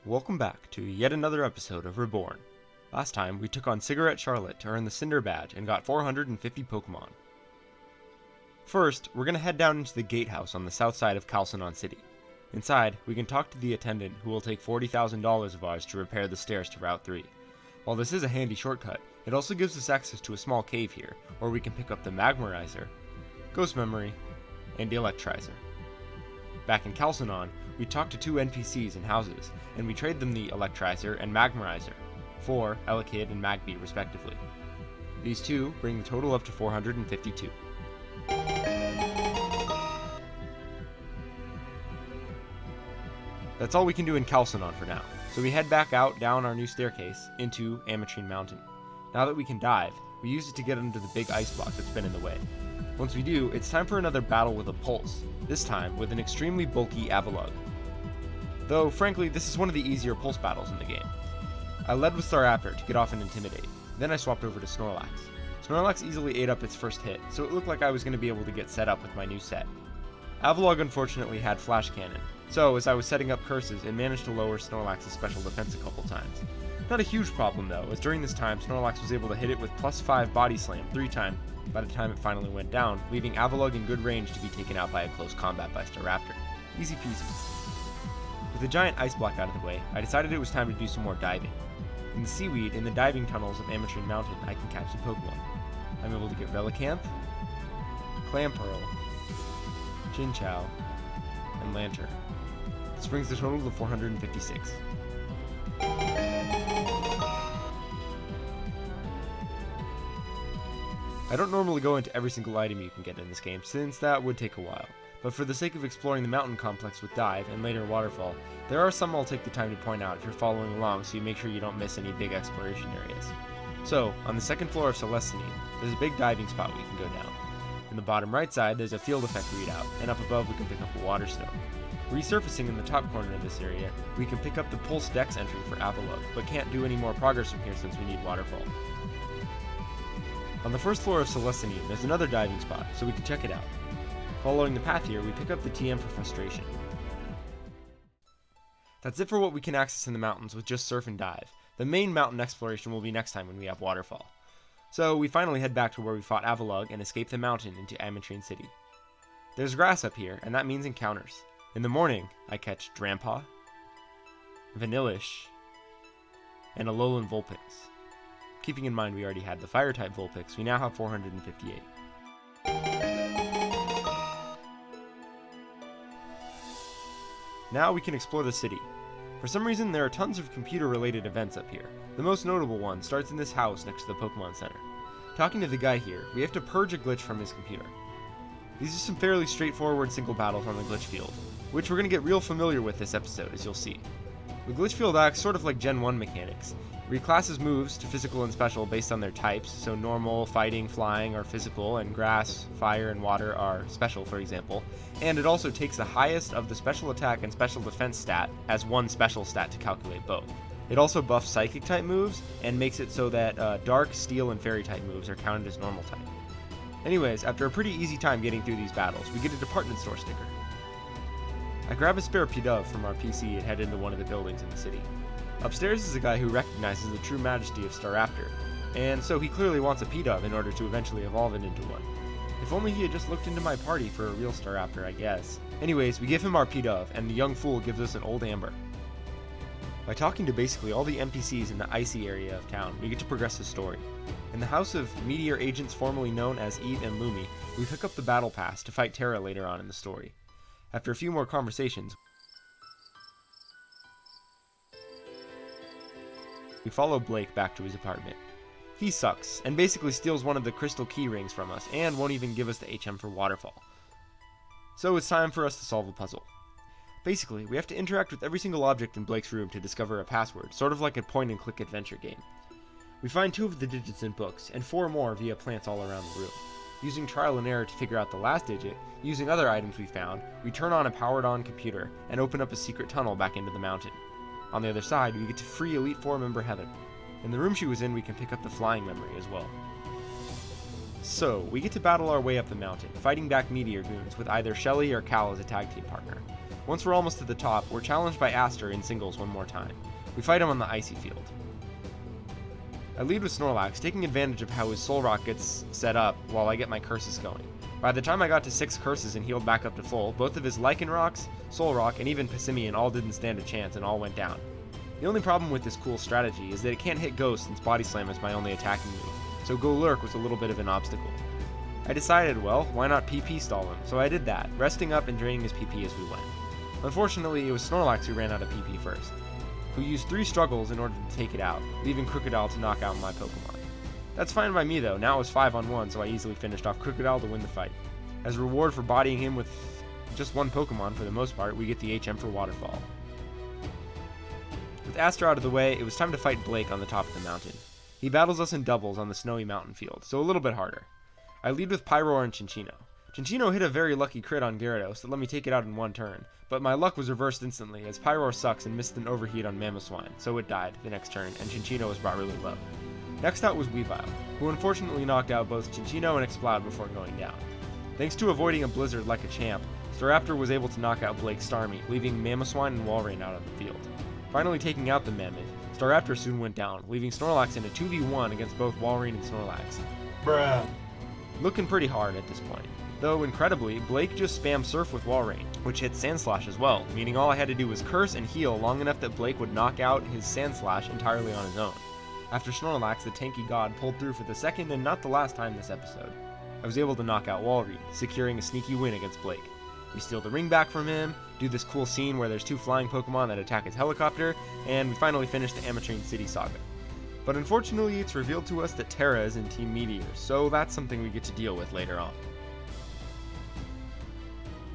Welcome back to yet another episode of Reborn. Last time, we took on Cigarette Charlotte to earn the Cinder Badge and got 450 Pokemon. First, we're going to head down into the gatehouse on the south side of Calcenon City. Inside, we can talk to the attendant who will take $40,000 of ours to repair the stairs to Route 3. While this is a handy shortcut, it also gives us access to a small cave here, where we can pick up the Magmarizer, Ghost Memory, and the Electrizer. Back in Calcenon, we talk to two NPCs in houses, and we trade them the Electrizer and Magmarizer, for Elekid and Magby respectively. These two bring the total up to 452. That's all we can do in Calcenon for now, so we head back out down our new staircase into Ametrine Mountain. Now that we can dive, we use it to get under the big ice block that's been in the way. Once we do, it's time for another battle with a Pulse, this time with an extremely bulky Avalugg. Though, frankly, this is one of the easier Pulse battles in the game. I led with Staraptor to get off and intimidate, then I swapped over to Snorlax. Snorlax easily ate up its first hit, so it looked like I was going to be able to get set up with my new set. Avalugg unfortunately had Flash Cannon, so as I was setting up curses, it managed to lower Snorlax's special defense a couple times. Not a huge problem though, as during this time Snorlax was able to hit it with +5 Body Slam 3 times by the time it finally went down, leaving Avalugg in good range to be taken out by a close combat by Staraptor. Easy peasy. With the giant ice block out of the way, I decided it was time to do some more diving. In the seaweed, in the diving tunnels of Ametrine Mountain, I can catch the Pokemon. I'm able to get Relicanth, Clamperl, Chinchou, and Lantern. This brings the total to 456. I don't normally go into every single item you can get in this game, since that would take a while, but for the sake of exploring the mountain complex with Dive and later Waterfall, there are some I'll take the time to point out if you're following along so you make sure you don't miss any big exploration areas. So, on the second floor of Celestine, there's a big diving spot we can go down. In the bottom right side, there's a field effect readout, and up above we can pick up a water stone. Resurfacing in the top corner of this area, we can pick up the Pulse Dex entry for Avalugg, but can't do any more progress from here since we need Waterfall. On the first floor of Celestine, there's another diving spot, so we can check it out. Following the path here, we pick up the TM for Frustration. That's it for what we can access in the mountains with just Surf and Dive. The main mountain exploration will be next time when we have Waterfall. So we finally head back to where we fought Avalugg and escape the mountain into Ametrine City. There's grass up here, and that means encounters. In the morning, I catch Drampa, Vanillish, and Alolan Vulpix. Keeping in mind we already had the Fire-type Vulpix, we now have 458. Now we can explore the city. For some reason, there are tons of computer-related events up here. The most notable one starts in this house next to the Pokemon Center. Talking to the guy here, we have to purge a glitch from his computer. These are some fairly straightforward single battles on the glitch field, which we're going to get real familiar with this episode, as you'll see. The glitch field acts sort of like Gen 1 mechanics. It reclasses moves to physical and special based on their types, so normal, fighting, flying are physical, and grass, fire, and water are special, for example. And it also takes the highest of the special attack and special defense stat as one special stat to calculate both. It also buffs psychic type moves, and makes it so that dark, steel, and fairy type moves are counted as normal type. Anyways, after a pretty easy time getting through these battles, we get a department store sticker. I grab a spare Pidove from our PC and head into one of the buildings in the city. Upstairs is a guy who recognizes the true majesty of Staraptor, and so he clearly wants a Pidove in order to eventually evolve it into one. If only he had just looked into my party for a real Staraptor, I guess. Anyways, we give him our Pidove, and the young fool gives us an old Amber. By talking to basically all the NPCs in the icy area of town, we get to progress the story. In the house of Meteor agents formerly known as Eve and Lumi, we pick up the Battle Pass to fight Terra later on in the story. After a few more conversations, we follow Blake back to his apartment. He sucks, and basically steals one of the crystal key rings from us, and won't even give us the HM for Waterfall. So it's time for us to solve a puzzle. Basically, we have to interact with every single object in Blake's room to discover a password, sort of like a point-and-click adventure game. We find 2 of the digits in books, and 4 more via plants all around the room. Using trial and error to figure out the last digit, using other items we found, we turn on a powered-on computer, and open up a secret tunnel back into the mountain. On the other side, we get to free Elite Four member Heather. In the room she was in, we can pick up the flying memory as well. So, we get to battle our way up the mountain, fighting back Meteor goons with either Shelly or Cal as a tag team partner. Once we're almost to the top, we're challenged by Aster in singles one more time. We fight him on the icy field. I lead with Snorlax, taking advantage of how his Soul Rock gets set up while I get my curses going. By the time I got to 6 curses and healed back up to full, both of his Lycan Rocks, Soul Rock, and even Passimian all didn't stand a chance and all went down. The only problem with this cool strategy is that it can't hit Ghost since Body Slam is my only attacking move, so Go Lurk was a little bit of an obstacle. I decided, well, why not PP stall him, so I did that, resting up and draining his PP as we went. Unfortunately, it was Snorlax who ran out of PP first, who used 3 struggles in order to take it out, leaving Crocodile to knock out my Pokemon. That's fine by me though, now it was 5-on-1, so I easily finished off Crocodile to win the fight. As a reward for bodying him with just one Pokemon for the most part, we get the HM for Waterfall. With Aster out of the way, it was time to fight Blake on the top of the mountain. He battles us in doubles on the snowy mountain field, so a little bit harder. I lead with Pyroar and Cinccino. Cinccino hit a very lucky crit on Gyarados that let me take it out in one turn, but my luck was reversed instantly as Pyroar sucks and missed an overheat on Mamoswine, so it died the next turn and Cinccino was brought really low. Next out was Weavile, who unfortunately knocked out both Cinccino and Exploud before going down. Thanks to avoiding a blizzard like a champ, Staraptor was able to knock out Blake's Starmie, leaving Mamoswine and Walrein out on the field. Finally taking out the Mammoth, Staraptor soon went down, leaving Snorlax in a 2v1 against both Walrein and Snorlax. Bruh. Looking pretty hard at this point. Though, incredibly, Blake just spammed Surf with Walrein, which hit Sandslash as well, meaning all I had to do was curse and heal long enough that Blake would knock out his Sandslash entirely on his own. After Snorlax, the tanky god pulled through for the second and not the last time this episode. I was able to knock out Walrein, securing a sneaky win against Blake. We steal the ring back from him, do this cool scene where there's 2 flying Pokemon that attack his helicopter, and we finally finish the Amethyst City saga. But unfortunately, it's revealed to us that Terra is in Team Meteor, so that's something we get to deal with later on.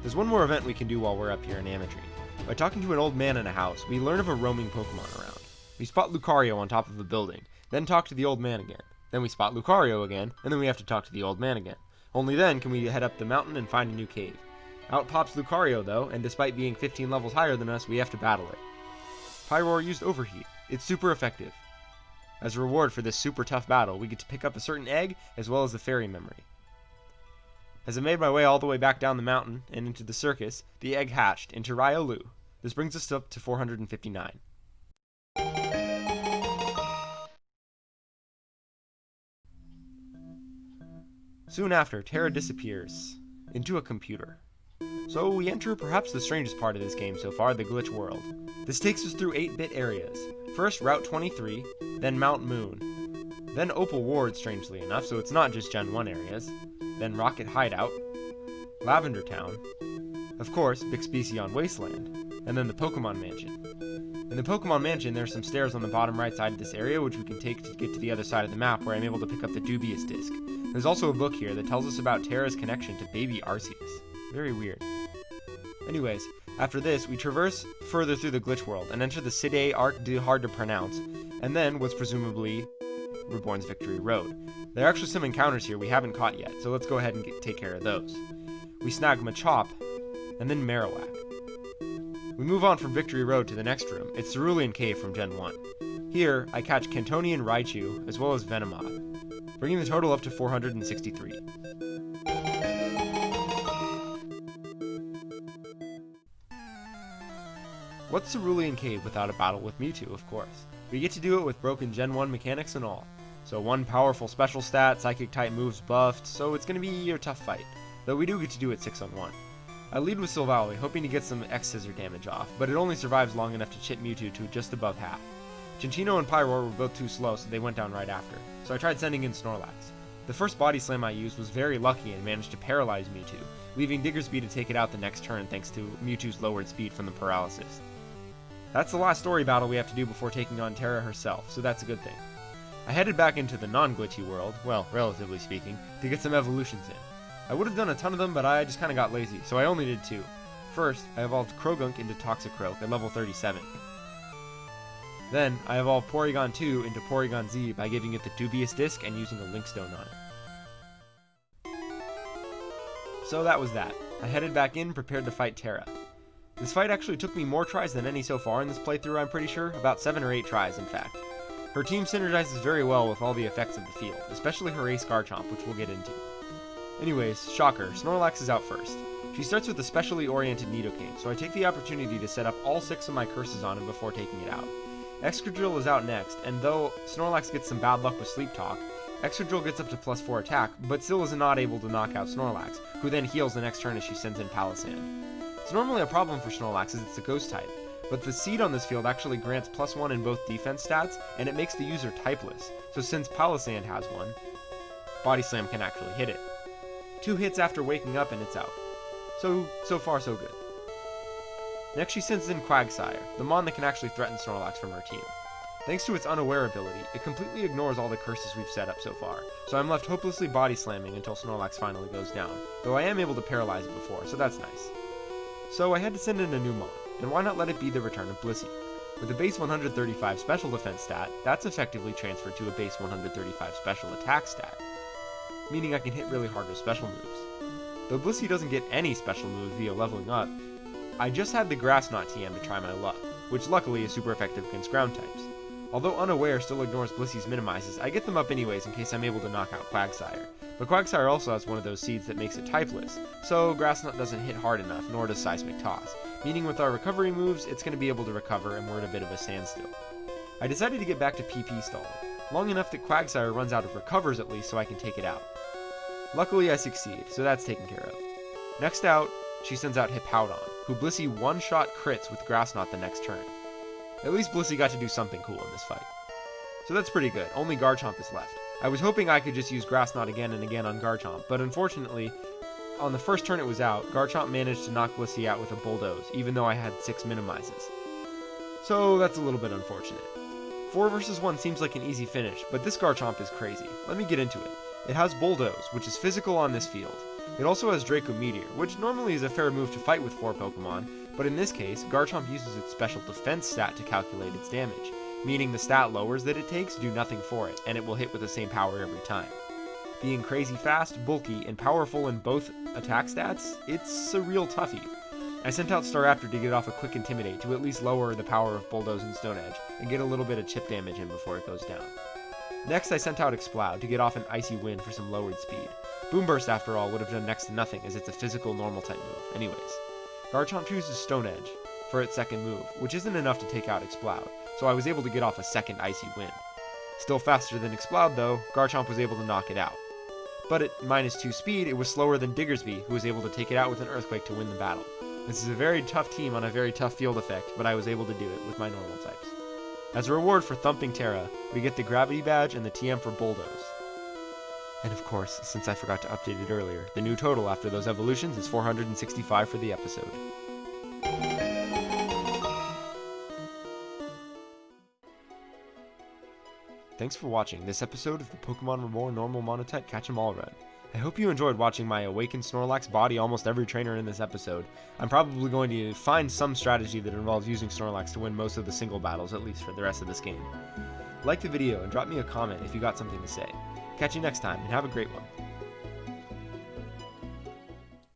There's one more event we can do while we're up here in Amethyst. By talking to an old man in a house, we learn of a roaming Pokemon around. We spot Lucario on top of a building, then talk to the old man again. Then we spot Lucario again, and then we have to talk to the old man again. Only then can we head up the mountain and find a new cave. Out pops Lucario though, and despite being 15 levels higher than us, we have to battle it. Pyroar used Overheat. It's super effective. As a reward for this super tough battle, we get to pick up a certain egg, as well as the fairy memory. As I made my way all the way back down the mountain, and into the circus, the egg hatched into Riolu. This brings us up to 459. Soon after, Terra disappears into a computer. So we enter perhaps the strangest part of this game so far, the glitch world. This takes us through 8-bit areas. First Route 23, then Mount Moon, then Opal Ward strangely enough, so it's not just Gen 1 areas, then Rocket Hideout, Lavender Town, of course, Bixbysion Wasteland, and then the Pokemon Mansion. In the Pokemon Mansion, there are some stairs on the bottom right side of this area which we can take to get to the other side of the map where I'm able to pick up the Dubious Disc. There's also a book here that tells us about Terra's connection to baby Arceus. Very weird. Anyways, after this, we traverse further through the glitch world and enter the Cide Arc de Hard to Pronounce, and then what's presumably Reborn's Victory Road. There are actually some encounters here we haven't caught yet, so let's go ahead and take care of those. We snag Machop, and then Marowak. We move on from Victory Road to the next room. It's Cerulean Cave from Gen 1. Here, I catch Cantonian Raichu, as well as Venomoth, bringing the total up to 463. What's Cerulean Cave without a battle with Mewtwo, of course? We get to do it with broken Gen 1 mechanics and all. So one powerful special stat, Psychic type moves buffed, so it's going to be a tough fight. Though we do get to do it 6-on-1. I lead with Silvally, hoping to get some X-Scissor damage off, but it only survives long enough to chip Mewtwo to just above half. Cinccino and Pyroar were both too slow, so they went down right after, so I tried sending in Snorlax. The first Body Slam I used was very lucky and managed to paralyze Mewtwo, leaving Diggersby to take it out the next turn thanks to Mewtwo's lowered speed from the paralysis. That's the last story battle we have to do before taking on Terra herself, so that's a good thing. I headed back into the non-glitchy world, well, relatively speaking, to get some evolutions in. I would have done a ton of them, but I just kinda got lazy, so I only did 2. First, I evolved Krogunk into Toxicroak at level 37. Then, I evolved Porygon 2 into Porygon Z by giving it the Dubious Disc and using a Linkstone on it. So that was that. I headed back in, prepared to fight Terra. This fight actually took me more tries than any so far in this playthrough, I'm pretty sure, about 7 or 8 tries in fact. Her team synergizes very well with all the effects of the field, especially her Ace Garchomp, which we'll get into. Anyways, shocker, Snorlax is out first. She starts with a specially oriented Nidoking, so I take the opportunity to set up all 6 of my curses on him before taking it out. Excadrill is out next, and though Snorlax gets some bad luck with Sleep Talk, Excadrill gets up to +4 attack, but still is not able to knock out Snorlax, who then heals the next turn as she sends in Palisand. It's normally a problem for Snorlax as it's a ghost type, but the seed on this field actually grants +1 in both defense stats, and it makes the user typeless, so since Palisand has one, Body Slam can actually hit it. 2 hits after waking up and it's out. So far so good. Next she sends in Quagsire, the mon that can actually threaten Snorlax from her team. Thanks to its Unaware ability, it completely ignores all the curses we've set up so far, so I'm left hopelessly body slamming until Snorlax finally goes down, though I am able to paralyze it before, so that's nice. So I had to send in a new mon, and why not let it be the return of Blissey? With a base 135 special defense stat, that's effectively transferred to a base 135 special attack stat, meaning I can hit really hard with special moves. Though Blissey doesn't get any special moves via leveling up, I just had the Grass Knot TM to try my luck, which luckily is super effective against ground types. Although Unaware still ignores Blissey's minimizes, I get them up anyways in case I'm able to knock out Quagsire. But Quagsire also has one of those seeds that makes it typeless, so Grass Knot doesn't hit hard enough, nor does Seismic Toss, meaning with our recovery moves, it's going to be able to recover and we're at a bit of a standstill. I decided to get back to PP stalling, long enough that Quagsire runs out of recovers at least so I can take it out. Luckily I succeed, so that's taken care of. Next out, she sends out Hippowdon, who Blissey one-shot crits with Grass Knot the next turn. At least Blissey got to do something cool in this fight. So that's pretty good, only Garchomp is left. I was hoping I could just use Grass Knot again and again on Garchomp, but unfortunately, on the first turn it was out, Garchomp managed to knock Blissey out with a Bulldoze, even though I had 6 minimizes. So that's a little bit unfortunate. 4 versus 1 seems like an easy finish, but this Garchomp is crazy. Let me get into it. It has Bulldoze, which is physical on this field. It also has Draco Meteor, which normally is a fair move to fight with 4 Pokemon, but in this case, Garchomp uses its special defense stat to calculate its damage, meaning the stat lowers that it takes do nothing for it, and it will hit with the same power every time. Being crazy fast, bulky, and powerful in both attack stats, it's a real toughie. I sent out Staraptor to get off a quick Intimidate to at least lower the power of Bulldoze and Stone Edge, and get a little bit of chip damage in before it goes down. Next I sent out Exploud to get off an Icy Wind for some lowered speed. Boomburst after all would have done next to nothing as it's a physical normal type move, anyways. Garchomp chooses Stone Edge for its second move, which isn't enough to take out Exploud, so I was able to get off a second Icy Wind. Still faster than Exploud though, Garchomp was able to knock it out. But at -2 speed, it was slower than Diggersby, who was able to take it out with an Earthquake to win the battle. This is a very tough team on a very tough field effect, but I was able to do it with my normal types. As a reward for thumping Terra, we get the Gravity Badge and the TM for Bulldoze. And of course, since I forgot to update it earlier, the new total after those evolutions is 465 for the episode. Thanks for watching this episode of the Pokemon Reborn Normal Monotype Catch 'em All run. I hope you enjoyed watching my awakened Snorlax body almost every trainer in this episode. I'm probably going to find some strategy that involves using Snorlax to win most of the single battles, at least for the rest of this game. Like the video and drop me a comment if you got something to say. Catch you next time, and have a great one.